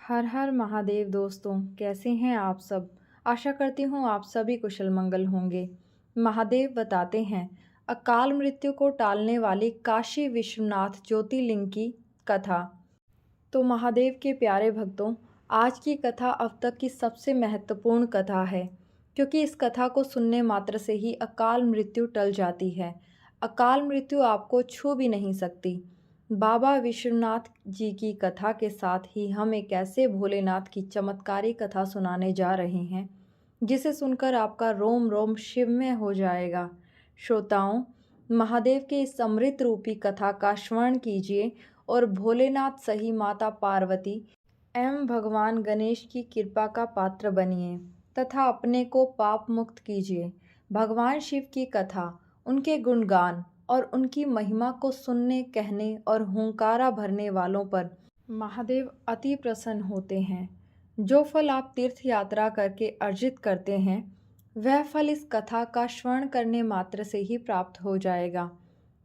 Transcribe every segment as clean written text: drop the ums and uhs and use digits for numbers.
हर हर महादेव दोस्तों, कैसे हैं आप सब। आशा करती हूँ आप सभी कुशल मंगल होंगे। महादेव बताते हैं अकाल मृत्यु को टालने वाली काशी विश्वनाथ ज्योतिर्लिंग की कथा। तो महादेव के प्यारे भक्तों, आज की कथा अब तक की सबसे महत्वपूर्ण कथा है, क्योंकि इस कथा को सुनने मात्र से ही अकाल मृत्यु टल जाती है। अकाल मृत्यु आपको छू भी नहीं सकती। बाबा विश्वनाथ जी की कथा के साथ ही हम एक ऐसे भोलेनाथ की चमत्कारी कथा सुनाने जा रहे हैं, जिसे सुनकर आपका रोम रोम शिवमय हो जाएगा। श्रोताओं, महादेव के इस अमृत रूपी कथा का श्रवण कीजिए और भोलेनाथ सही माता पार्वती एवं भगवान गणेश की कृपा का पात्र बनिए तथा अपने को पाप मुक्त कीजिए। भगवान शिव की कथा, उनके गुणगान और उनकी महिमा को सुनने, कहने और हुंकारा भरने वालों पर महादेव अति प्रसन्न होते हैं। जो फल आप तीर्थ यात्रा करके अर्जित करते हैं, वह फल इस कथा का श्रवण करने मात्र से ही प्राप्त हो जाएगा।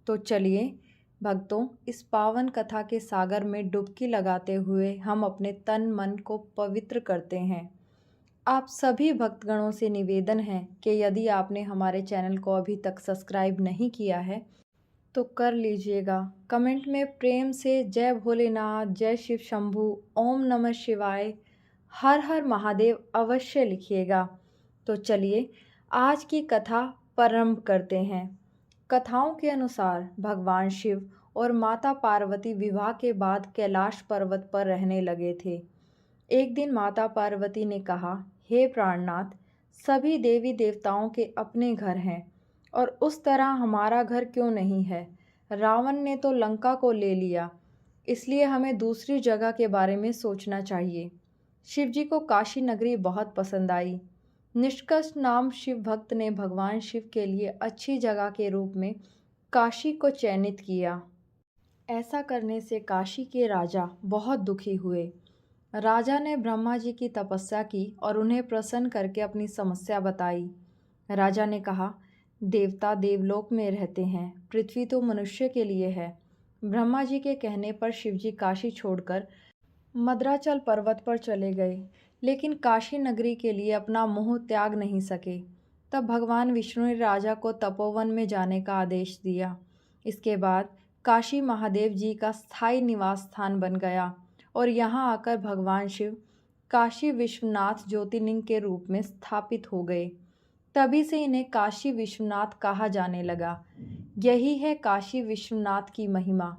तो चलिए भक्तों, इस पावन कथा के सागर में डुबकी लगाते हुए हम अपने तन मन को पवित्र करते हैं। आप सभी भक्तगणों से निवेदन है कि यदि आपने हमारे चैनल को अभी तक सब्सक्राइब नहीं किया है तो कर लीजिएगा। कमेंट में प्रेम से जय भोलेनाथ, जय शिव शंभू, ओम नमः शिवाय, हर हर महादेव अवश्य लिखिएगा। तो चलिए आज की कथा प्रारंभ करते हैं। कथाओं के अनुसार भगवान शिव और माता पार्वती विवाह के बाद कैलाश पर्वत पर रहने लगे थे। एक दिन माता पार्वती ने कहा, हे प्राणनाथ, सभी देवी देवताओं के अपने घर हैं और उस तरह हमारा घर क्यों नहीं है। रावण ने तो लंका को ले लिया, इसलिए हमें दूसरी जगह के बारे में सोचना चाहिए। शिवजी को काशी नगरी बहुत पसंद आई। निष्कर्ष नाम शिव भक्त ने भगवान शिव के लिए अच्छी जगह के रूप में काशी को चयनित किया। ऐसा करने से काशी के राजा बहुत दुखी हुए। राजा ने ब्रह्मा जी की तपस्या की और उन्हें प्रसन्न करके अपनी समस्या बताई। राजा ने कहा, देवता देवलोक में रहते हैं, पृथ्वी तो मनुष्य के लिए है। ब्रह्मा जी के कहने पर शिवजी काशी छोड़कर मद्राचल पर्वत पर चले गए, लेकिन काशी नगरी के लिए अपना मोह त्याग नहीं सके। तब भगवान विष्णु ने राजा को तपोवन में जाने का आदेश दिया। इसके बाद काशी महादेव जी का स्थायी निवास स्थान बन गया और यहाँ आकर भगवान शिव काशी विश्वनाथ ज्योतिर्लिंग के रूप में स्थापित हो गए। तभी से इन्हें काशी विश्वनाथ कहा जाने लगा। यही है काशी विश्वनाथ की महिमा।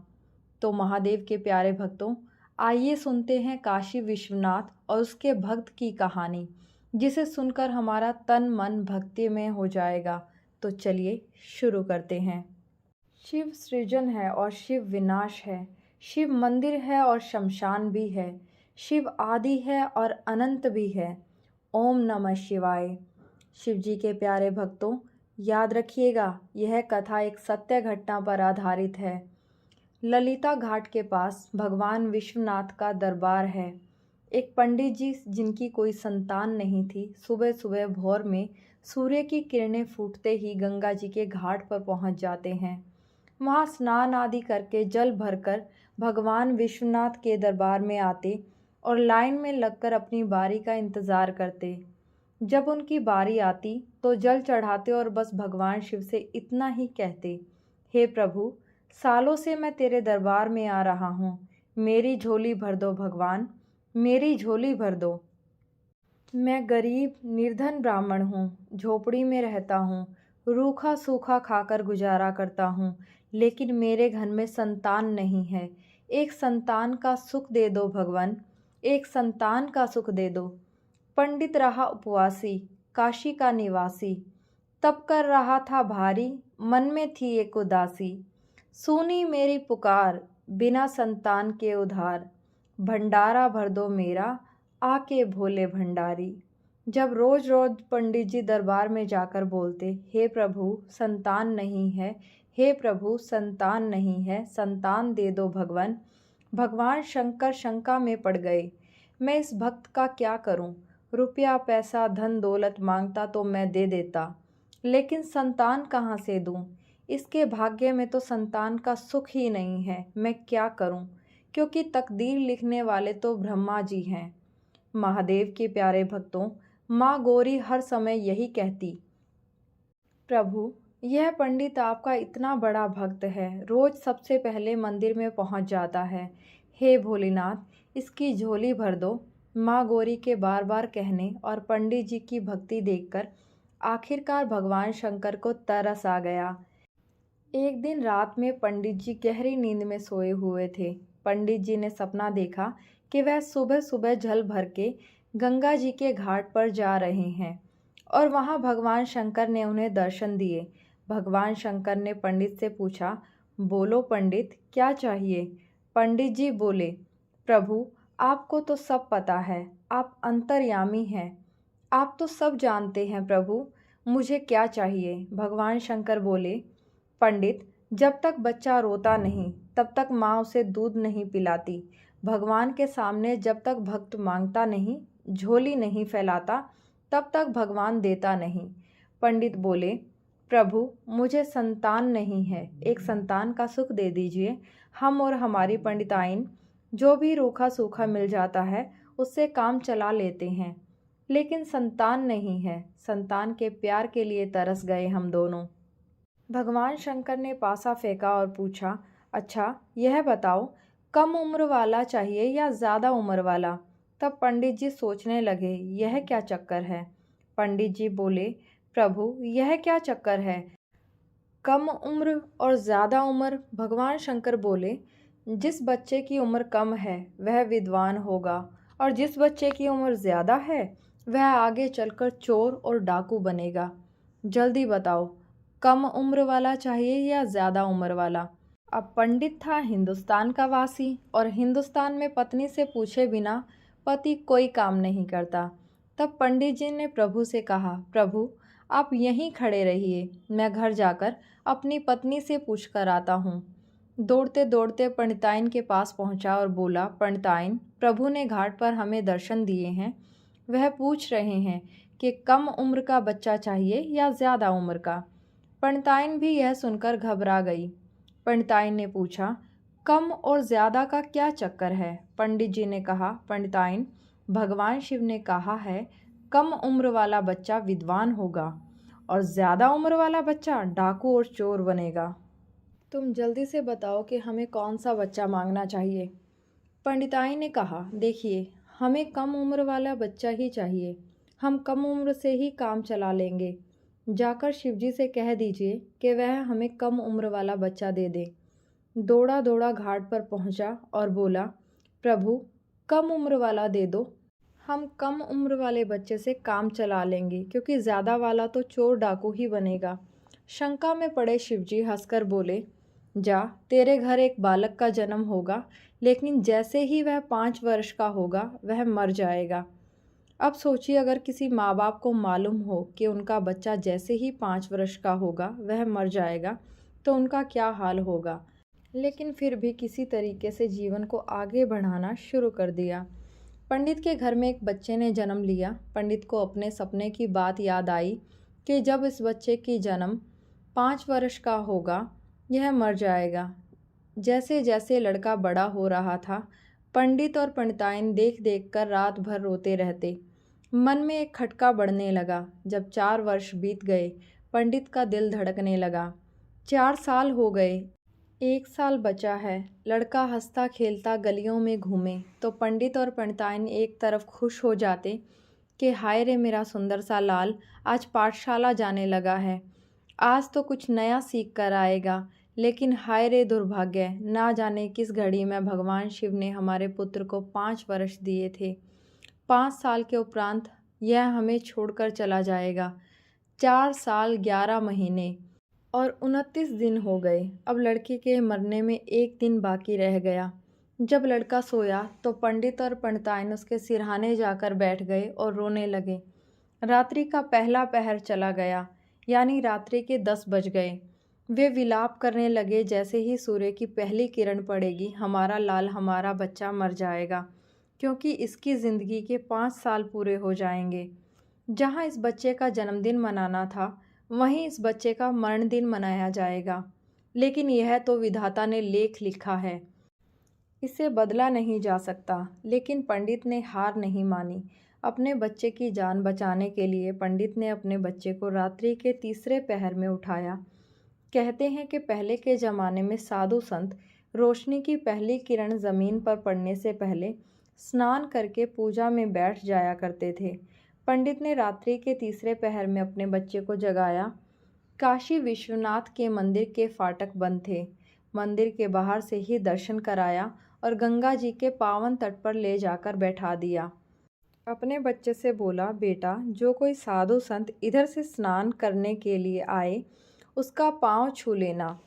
तो महादेव के प्यारे भक्तों, आइए सुनते हैं काशी विश्वनाथ और उसके भक्त की कहानी, जिसे सुनकर हमारा तन मन भक्ति में हो जाएगा। तो चलिए शुरू करते हैं। शिव सृजन है और शिव विनाश है। शिव मंदिर है और शमशान भी है। शिव आदि है और अनंत भी है। ओम नमः शिवाय। शिव जी के प्यारे भक्तों, याद रखिएगा, यह कथा एक सत्य घटना पर आधारित है। ललिता घाट के पास भगवान विश्वनाथ का दरबार है। एक पंडित जी, जिनकी कोई संतान नहीं थी, सुबह सुबह भोर में सूर्य की किरणें फूटते ही गंगा जी के घाट पर पहुंच जाते हैं। वहां स्नान आदि करके जल भरकर भगवान विश्वनाथ के दरबार में आते और लाइन में लगकर अपनी बारी का इंतज़ार करते। जब उनकी बारी आती तो जल चढ़ाते और बस भगवान शिव से इतना ही कहते, हे प्रभु, सालों से मैं तेरे दरबार में आ रहा हूँ, मेरी झोली भर दो भगवान, मेरी झोली भर दो। मैं गरीब निर्धन ब्राह्मण हूँ, झोपड़ी में रहता हूँ, रूखा सूखा खाकर गुजारा करता हूँ, लेकिन मेरे घर में संतान नहीं है। एक संतान का सुख दे दो भगवान, एक संतान का सुख दे दो। पंडित रहा उपवासी, काशी का निवासी, तप कर रहा था भारी, मन में थी एक उदासी। सुनी मेरी पुकार, बिना संतान के उधार, भंडारा भर दो मेरा, आके भोले भंडारी। जब रोज रोज पंडित जी दरबार में जाकर बोलते, हे प्रभु संतान नहीं है, हे प्रभु संतान नहीं है, संतान दे दो भगवान, भगवान शंकर शंका में पड़ गए। मैं इस भक्त का क्या करूं? रुपया पैसा धन दौलत मांगता तो मैं दे देता, लेकिन संतान कहाँ से दूं? इसके भाग्य में तो संतान का सुख ही नहीं है। मैं क्या करूं? क्योंकि तकदीर लिखने वाले तो ब्रह्मा जी हैं। महादेव के प्यारे भक्तों, माँ गौरी हर समय यही कहती, प्रभु यह पंडित आपका इतना बड़ा भक्त है, रोज सबसे पहले मंदिर में पहुंच जाता है। हे भोलेनाथ, इसकी झोली भर दो। माँ गौरी के बार बार कहने और पंडित जी की भक्ति देखकर आखिरकार भगवान शंकर को तरस आ गया। एक दिन रात में पंडित जी गहरी नींद में सोए हुए थे। पंडित जी ने सपना देखा कि वह सुबह सुबह जल भर के गंगा जी के घाट पर जा रहे हैं और वहां भगवान शंकर ने उन्हें दर्शन दिए। भगवान शंकर ने पंडित से पूछा, बोलो पंडित, क्या चाहिए? पंडित जी बोले, प्रभु आपको तो सब पता है, आप अंतर्यामी हैं, आप तो सब जानते हैं प्रभु, मुझे क्या चाहिए? भगवान शंकर बोले, पंडित, जब तक बच्चा रोता नहीं तब तक माँ उसे दूध नहीं पिलाती। भगवान के सामने जब तक भक्त मांगता नहीं, झोली नहीं फैलाता, तब तक भगवान देता नहीं। पंडित बोले, प्रभु मुझे संतान नहीं है, एक संतान का सुख दे दीजिए। हम और हमारी पंडिताइन जो भी रूखा सूखा मिल जाता है उससे काम चला लेते हैं, लेकिन संतान नहीं है। संतान के प्यार के लिए तरस गए हम दोनों। भगवान शंकर ने पासा फेंका और पूछा, अच्छा यह बताओ, कम उम्र वाला चाहिए या ज़्यादा उम्र वाला? तब पंडित जी सोचने लगे, यह क्या चक्कर है? पंडित जी बोले, प्रभु यह क्या चक्कर है, कम उम्र और ज़्यादा उम्र? भगवान शंकर बोले, जिस बच्चे की उम्र कम है वह विद्वान होगा और जिस बच्चे की उम्र ज़्यादा है वह आगे चलकर चोर और डाकू बनेगा। जल्दी बताओ, कम उम्र वाला चाहिए या ज़्यादा उम्र वाला? अब पंडित था हिंदुस्तान का वासी और हिंदुस्तान में पत्नी से पूछे बिना पति कोई काम नहीं करता। तब पंडित जी ने प्रभु से कहा, प्रभु आप यहीं खड़े रहिए, मैं घर जाकर अपनी पत्नी से पूछ कर आता हूँ। दौड़ते दौड़ते पंडिताइन के पास पहुँचा और बोला, पंडिताइन, प्रभु ने घाट पर हमें दर्शन दिए हैं, वह पूछ रहे हैं कि कम उम्र का बच्चा चाहिए या ज़्यादा उम्र का। पंडिताइन भी यह सुनकर घबरा गई। पंडिताइन ने पूछा, कम और ज़्यादा का क्या चक्कर है? पंडित जी ने कहा, पंडिताइन, भगवान शिव ने कहा है कम उम्र वाला बच्चा विद्वान होगा और ज़्यादा उम्र वाला बच्चा डाकू और चोर बनेगा। तुम जल्दी से बताओ कि हमें कौन सा बच्चा मांगना चाहिए। पंडिताइन ने कहा, देखिए हमें कम उम्र वाला बच्चा ही चाहिए, हम कम उम्र से ही काम चला लेंगे। जाकर शिवजी से कह दीजिए कि वह हमें कम उम्र वाला बच्चा दे दे। दौड़ा दौड़ा घाट पर पहुंचा और बोला, प्रभु कम उम्र वाला दे दो, हम कम उम्र वाले बच्चे से काम चला लेंगे क्योंकि ज़्यादा वाला तो चोर डाकू ही बनेगा। शंका में पड़े शिवजी हंसकर बोले, जा, तेरे घर एक बालक का जन्म होगा, लेकिन जैसे ही वह 5 वर्ष का होगा वह मर जाएगा। अब सोचिए, अगर किसी माँ बाप को मालूम हो कि उनका बच्चा जैसे ही 5 वर्ष का होगा वह मर जाएगा तो उनका क्या हाल होगा। लेकिन फिर भी किसी तरीके से जीवन को आगे बढ़ाना शुरू कर दिया। पंडित के घर में एक बच्चे ने जन्म लिया। पंडित को अपने सपने की बात याद आई कि जब इस बच्चे की जन्म 5 वर्ष का होगा यह मर जाएगा। जैसे जैसे लड़का बड़ा हो रहा था, पंडित और पंडिताइन देख देख कर रात भर रोते रहते। मन में एक खटका बढ़ने लगा। जब 4 वर्ष बीत गए, पंडित का दिल धड़कने लगा। 4 साल हो गए, 1 साल बचा है। लड़का हंसता खेलता गलियों में घूमे तो पंडित और पंडिताइन एक तरफ खुश हो जाते कि हाय रे मेरा सुंदर सा लाल आज पाठशाला जाने लगा है, आज तो कुछ नया सीख कर आएगा। लेकिन हाय रे दुर्भाग्य, ना जाने किस घड़ी में भगवान शिव ने हमारे पुत्र को 5 वर्ष दिए थे। 5 साल के उपरांत यह हमें छोड़कर चला जाएगा। 4 साल 11 महीने और 29 दिन हो गए। अब लड़के के मरने में 1 दिन बाकी रह गया। जब लड़का सोया तो पंडित और पंडिताइन उसके सिरहाने जाकर बैठ गए और रोने लगे। रात्रि का पहला पहर चला गया, यानी रात्रि के 10 बज गए। वे विलाप करने लगे, जैसे ही सूर्य की पहली किरण पड़ेगी हमारा लाल, हमारा बच्चा मर जाएगा, क्योंकि इसकी ज़िंदगी के 5 साल पूरे हो जाएंगे। जहाँ इस बच्चे का जन्मदिन मनाना था वहीं इस बच्चे का मरण दिन मनाया जाएगा। लेकिन यह तो विधाता ने लेख लिखा है, इसे बदला नहीं जा सकता। लेकिन पंडित ने हार नहीं मानी। अपने बच्चे की जान बचाने के लिए पंडित ने अपने बच्चे को रात्रि के तीसरे पहर में उठाया। कहते हैं कि पहले के ज़माने में साधु संत रोशनी की पहली किरण ज़मीन पर पड़ने से पहले स्नान करके पूजा में बैठ जाया करते थे। पंडित ने रात्रि के तीसरे पहर में अपने बच्चे को जगाया। काशी विश्वनाथ के मंदिर के फाटक बंद थे। मंदिर के बाहर से ही दर्शन कराया और गंगा जी के पावन तट पर ले जाकर बैठा दिया। अपने बच्चे से बोला, बेटा, जो कोई साधु संत इधर से स्नान करने के लिए आए उसका पाँव छू लेना।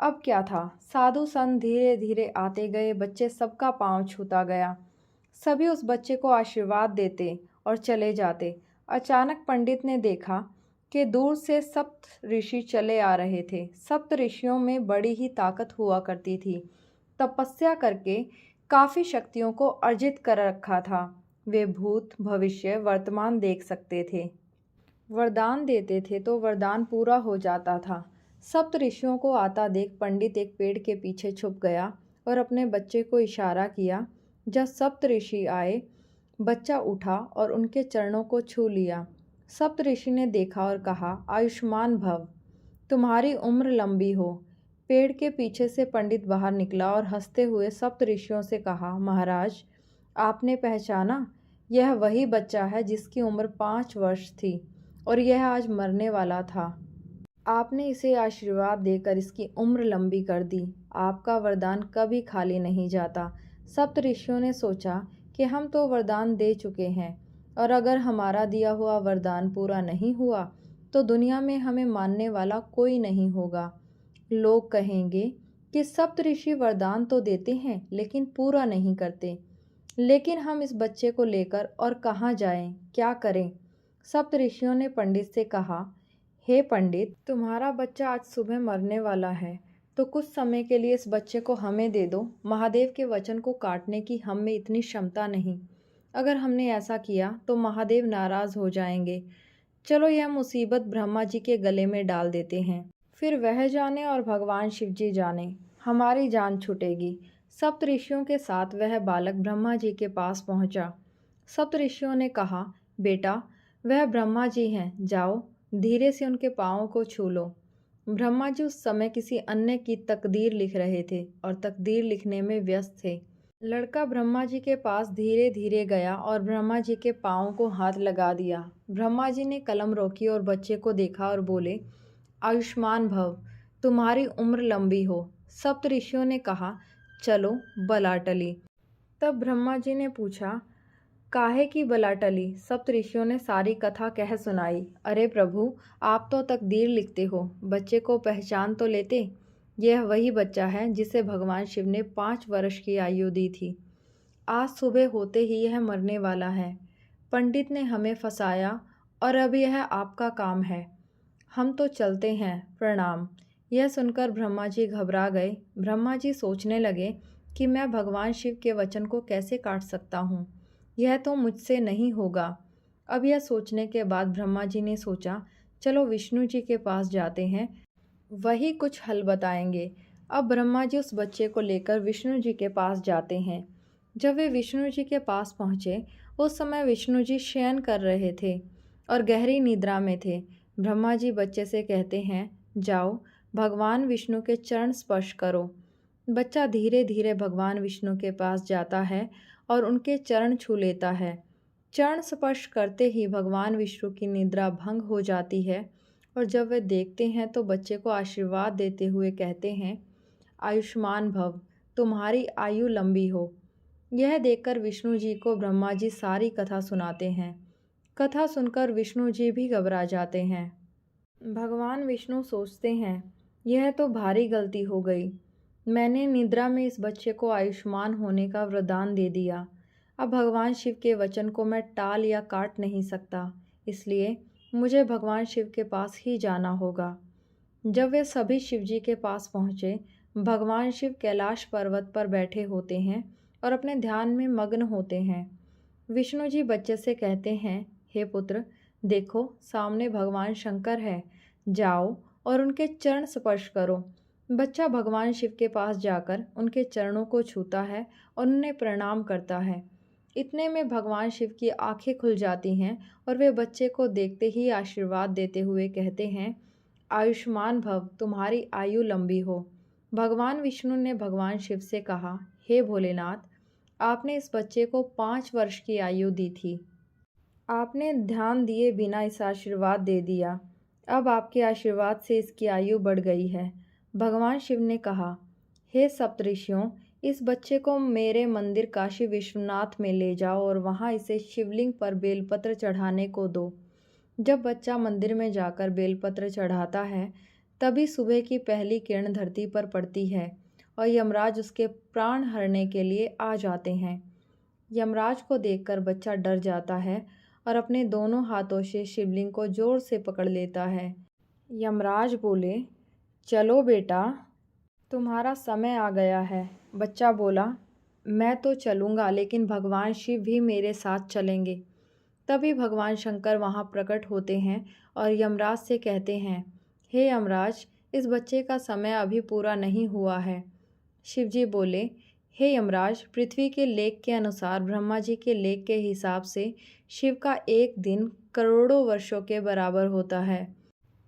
अब क्या था, साधु संत धीरे धीरे आते गए, बच्चे सबका पाँव छूता गया। सभी उस बच्चे को आशीर्वाद देते और चले जाते। अचानक पंडित ने देखा कि दूर से सप्त ऋषि चले आ रहे थे। सप्त ऋषियों में बड़ी ही ताकत हुआ करती थी। तपस्या करके काफ़ी शक्तियों को अर्जित कर रखा था। वे भूत, भविष्य, वर्तमान देख सकते थे। वरदान देते थे तो वरदान पूरा हो जाता था। सप्त ऋषियों को आता देख पंडित एक पेड़ के पीछे छुप गया और अपने बच्चे को इशारा किया। जब सप्त ऋषि आए, बच्चा उठा और उनके चरणों को छू लिया। सप्त ऋषि ने देखा और कहा, आयुष्मान भव, तुम्हारी उम्र लंबी हो। पेड़ के पीछे से पंडित बाहर निकला और हंसते हुए सप्त ऋषियों से कहा, महाराज, आपने पहचाना? यह वही बच्चा है जिसकी उम्र 5 वर्ष थी और यह आज मरने वाला था। आपने इसे आशीर्वाद देकर इसकी उम्र लंबी कर दी। आपका वरदान कभी खाली नहीं जाता। सप्त ऋषियों ने सोचा कि हम तो वरदान दे चुके हैं और अगर हमारा दिया हुआ वरदान पूरा नहीं हुआ तो दुनिया में हमें मानने वाला कोई नहीं होगा। लोग कहेंगे कि सप्त ऋषि वरदान तो देते हैं लेकिन पूरा नहीं करते। लेकिन हम इस बच्चे को लेकर और कहाँ जाएं, क्या करें? सप्त ऋषियों ने पंडित से कहा, हे पंडित, तुम्हारा बच्चा आज सुबह मरने वाला है, तो कुछ समय के लिए इस बच्चे को हमें दे दो। महादेव के वचन को काटने की हम में इतनी क्षमता नहीं। अगर हमने ऐसा किया तो महादेव नाराज़ हो जाएंगे। चलो यह मुसीबत ब्रह्मा जी के गले में डाल देते हैं, फिर वह जाने और भगवान शिव जी जाने, हमारी जान छूटेगी। सप्त ऋषियों के साथ वह बालक ब्रह्मा जी के पास पहुंचा। सप्त ऋषियों ने कहा, बेटा, वह ब्रह्मा जी हैं, जाओ धीरे से उनके पाँवों को छू लो। ब्रह्मा जी उस समय किसी अन्य की तकदीर लिख रहे थे और तकदीर लिखने में व्यस्त थे। लड़का ब्रह्मा जी के पास धीरे धीरे गया और ब्रह्मा जी के पाँव को हाथ लगा दिया। ब्रह्मा जी ने कलम रोकी और बच्चे को देखा और बोले, आयुष्मान भव, तुम्हारी उम्र लंबी हो। सप्त ऋषियों ने कहा, चलो बला टली। तब ब्रह्मा जी ने पूछा, काहे की बला टली? सप्त ऋषियों ने सारी कथा कह सुनाई। अरे प्रभु, आप तो तकदीर लिखते हो, बच्चे को पहचान तो लेते। यह वही बच्चा है जिसे भगवान शिव ने 5 वर्ष की आयु दी थी। आज सुबह होते ही यह मरने वाला है। पंडित ने हमें फंसाया और अब यह आपका काम है। हम तो चलते हैं, प्रणाम। यह सुनकर ब्रह्मा जी घबरा गए। ब्रह्मा जी सोचने लगे कि मैं भगवान शिव के वचन को कैसे काट सकता हूँ। यह तो मुझसे नहीं होगा। अब यह सोचने के बाद ब्रह्मा जी ने सोचा, चलो विष्णु जी के पास जाते हैं, वही कुछ हल बताएंगे। अब ब्रह्मा जी उस बच्चे को लेकर विष्णु जी के पास जाते हैं। जब वे विष्णु जी के पास पहुँचे उस समय विष्णु जी शयन कर रहे थे और गहरी निद्रा में थे। ब्रह्मा जी बच्चे से कहते हैं, जाओ भगवान विष्णु के चरण स्पर्श करो। बच्चा धीरे धीरे भगवान विष्णु के पास जाता है और उनके चरण छू लेता है। चरण स्पर्श करते ही भगवान विष्णु की निद्रा भंग हो जाती है और जब वे देखते हैं तो बच्चे को आशीर्वाद देते हुए कहते हैं, आयुष्मान भव, तुम्हारी आयु लंबी हो। यह देखकर विष्णु जी को ब्रह्मा जी सारी कथा सुनाते हैं। कथा सुनकर विष्णु जी भी घबरा जाते हैं। भगवान विष्णु सोचते हैं, यह तो भारी गलती हो गई। मैंने निद्रा में इस बच्चे को आयुष्मान होने का वरदान दे दिया। अब भगवान शिव के वचन को मैं टाल या काट नहीं सकता, इसलिए मुझे भगवान शिव के पास ही जाना होगा। जब वे सभी शिव जी के पास पहुँचे, भगवान शिव कैलाश पर्वत पर बैठे होते हैं और अपने ध्यान में मग्न होते हैं। विष्णु जी बच्चे से कहते हैं, हे पुत्र, देखो सामने भगवान शंकर है, जाओ और उनके चरण स्पर्श करो। बच्चा भगवान शिव के पास जाकर उनके चरणों को छूता है और उन्हें प्रणाम करता है। इतने में भगवान शिव की आंखें खुल जाती हैं और वे बच्चे को देखते ही आशीर्वाद देते हुए कहते हैं, आयुष्मान भव, तुम्हारी आयु लंबी हो। भगवान विष्णु ने भगवान शिव से कहा, हे भोलेनाथ, आपने इस बच्चे को 5 वर्ष की आयु दी थी। आपने ध्यान दिए बिना इस आशीर्वाद दे दिया। अब आपके आशीर्वाद से इसकी आयु बढ़ गई है। भगवान शिव ने कहा, हे सप्तऋषियों, इस बच्चे को मेरे मंदिर काशी विश्वनाथ में ले जाओ और वहाँ इसे शिवलिंग पर बेलपत्र चढ़ाने को दो। जब बच्चा मंदिर में जाकर बेलपत्र चढ़ाता है, तभी सुबह की पहली किरण धरती पर पड़ती है और यमराज उसके प्राण हरने के लिए आ जाते हैं। यमराज को देखकर बच्चा डर जाता है और अपने दोनों हाथों से शिवलिंग को जोर से पकड़ लेता है। यमराज बोले, चलो बेटा, तुम्हारा समय आ गया है। बच्चा बोला, मैं तो चलूँगा, लेकिन भगवान शिव भी मेरे साथ चलेंगे। तभी भगवान शंकर वहाँ प्रकट होते हैं और यमराज से कहते हैं, हे यमराज, इस बच्चे का समय अभी पूरा नहीं हुआ है। शिवजी बोले, हे यमराज, पृथ्वी के लेख के अनुसार ब्रह्मा जी के लेख के हिसाब से शिव का एक दिन करोड़ों वर्षों के बराबर होता है।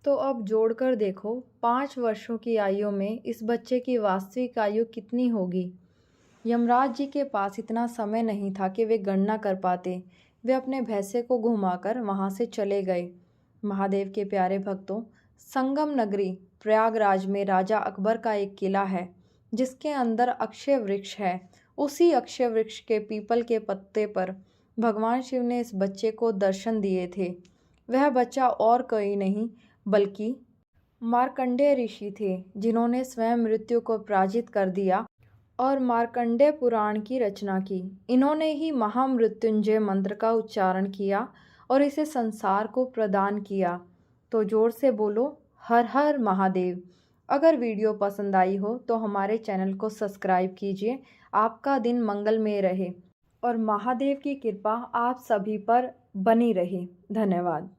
तो अब जोड़कर देखो, 5 वर्षों की आयु में इस बच्चे की वास्तविक आयु कितनी होगी। यमराज जी के पास इतना समय नहीं था कि वे गणना कर पाते। वे अपने भैंसे को घुमाकर वहाँ से चले गए। महादेव के प्यारे भक्तों, संगम नगरी प्रयागराज में राजा अकबर का एक किला है, जिसके अंदर अक्षय वृक्ष है। उसी अक्षय वृक्ष के पीपल के पत्ते पर भगवान शिव ने इस बच्चे को दर्शन दिए थे। वह बच्चा और कोई नहीं बल्कि मार्कंडेय ऋषि थे, जिन्होंने स्वयं मृत्यु को पराजित कर दिया और मार्कंडेय पुराण की रचना की। इन्होंने ही महामृत्युंजय मंत्र का उच्चारण किया और इसे संसार को प्रदान किया। तो जोर से बोलो, हर हर महादेव। अगर वीडियो पसंद आई हो तो हमारे चैनल को सब्सक्राइब कीजिए। आपका दिन मंगलमय रहे और महादेव की कृपा आप सभी पर बनी रहे। धन्यवाद।